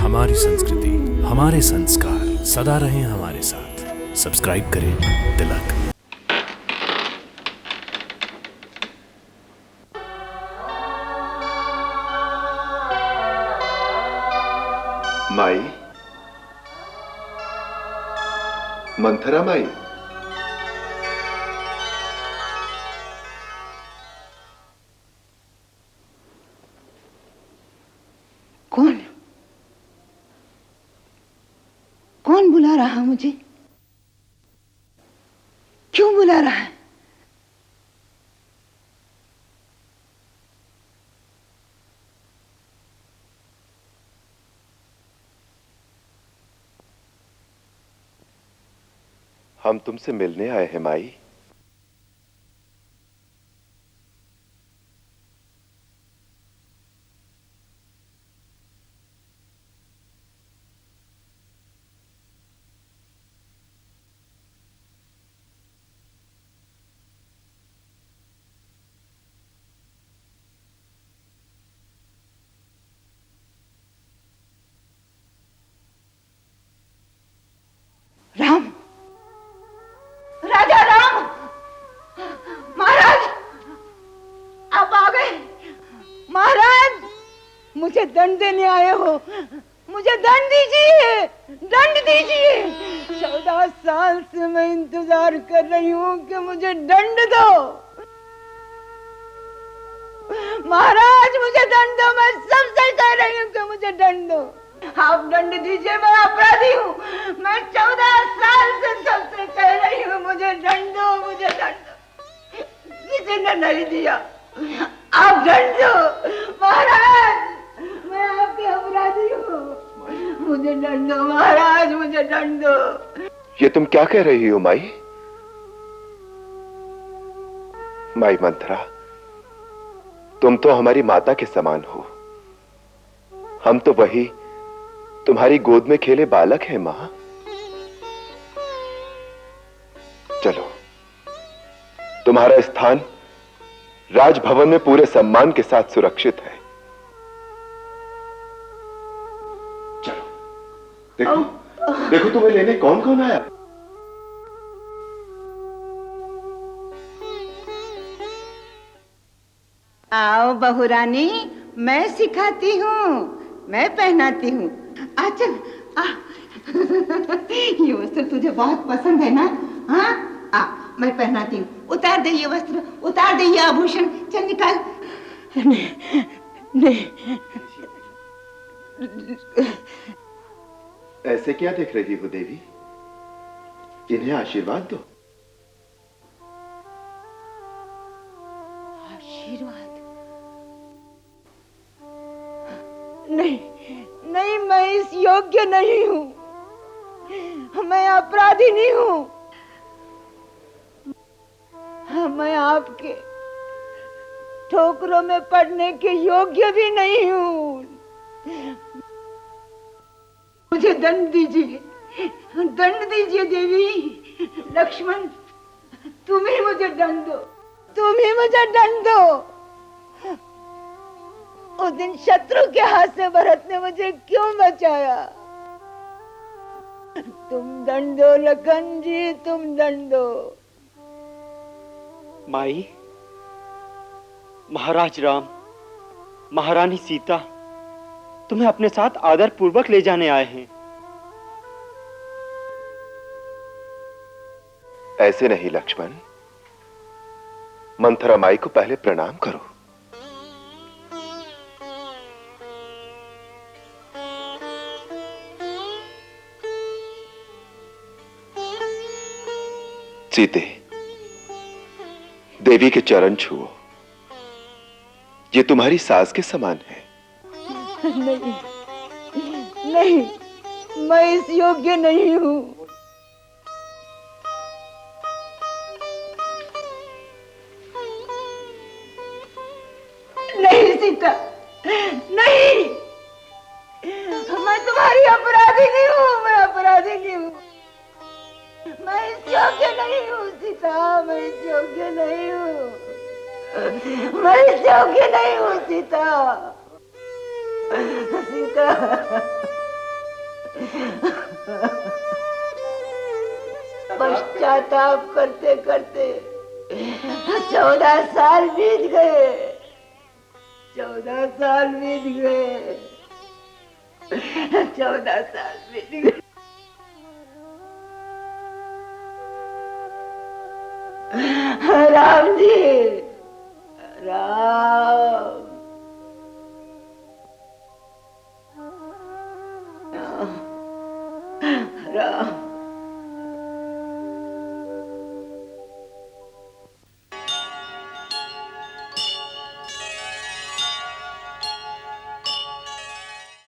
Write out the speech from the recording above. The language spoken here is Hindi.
हमारी संस्कृति, हमारे संस्कार सदा रहें हमारे साथ। सब्सक्राइब करें तिलक। माई, मंथरा माई, कौन कौन बुला रहा मुझे? क्यों बुला रहा है? हम तुमसे मिलने आए हैं माई। राम, राजा राम, महाराज, आप आ गए। महाराज, मुझे दंड देने आए हो। मुझे दंड दीजिए, दंड दीजिए। 14 साल से मैं इंतजार कर रही हूँ कि मुझे दंड दो। महाराज, मुझे दंड दो। मैं सबसे कह रही हूँ कि मुझे दंड दो। आप दंड दीजिए, मैं अपराधी हूँ। मैं 14 साल से सबसे कह रही हूँ मुझे दंड दो, मुझे दंड दो। किसी ने नहीं दिया। आप दंड दो। महाराज, मैं आपके अपराधी हूँ। मुझे दंड दो महाराज, मुझे दंड दो। ये तुम क्या कह रही हो माई? माई मंथरा, तुम तो हमारी माता के समान हो। हम तो वही तुम्हारी गोद में खेले बालक हैं मां। चलो, तुम्हारा स्थान राजभवन में पूरे सम्मान के साथ सुरक्षित है। चलो, देखो देखो तुम्हें लेने कौन कौन आया। आओ बहुरानी, मैं सिखाती हूँ, मैं पहनाती हूँ। अच्छा, ये वस्त्र तुझे बहुत पसंद है ना? हाँ, मैं पहनाती हूँ। उतार दे ये वस्त्र, उतार दे ये आभूषण। चल निकाल। नहीं, नहीं। ऐसे क्या देख रही हो देवी? इन्हें आशीर्वाद दो। आशीर्वाद? नहीं, नहीं, मैं इस योग्य नहीं हूँ। मैं अपराधी नहीं हूँ। मैं आपके ठोकरों में पड़ने के योग्य भी नहीं हूँ। मुझे दंड दीजिए, दंड दीजिए देवी। लक्ष्मण, तुम ही मुझे दंड दो, तुम ही मुझे दंड दो। उस दिन शत्रु के हाथ से भरत ने मुझे क्यों बचाया? तुम दंड दो लखन जी, तुम दंड दो। माई, महाराज राम, महारानी सीता तुम्हें अपने साथ आदर पूर्वक ले जाने आए हैं। ऐसे नहीं लक्ष्मण, मंथरा माई को पहले प्रणाम करो। सीते, देवी के चरण छुओ। ये तुम्हारी सास के समान है। नहीं, नहीं, मैं इस योग्य नहीं हूँ। नहीं सीता, नहीं, मैं तुम्हारी अपराधी नहीं हूँ। मैं अपराधी नहीं हूँ। मैं इस योग्य नहीं हूँ सीता, मैं इस योग्य नहीं हूँ। मैं इस योग्य नहीं हूँ सीता। सीता, पश्चाताप करते करते 14 साल बीत गए। 14 साल बीत गए। 14 साल बीत गए। राम जी, राम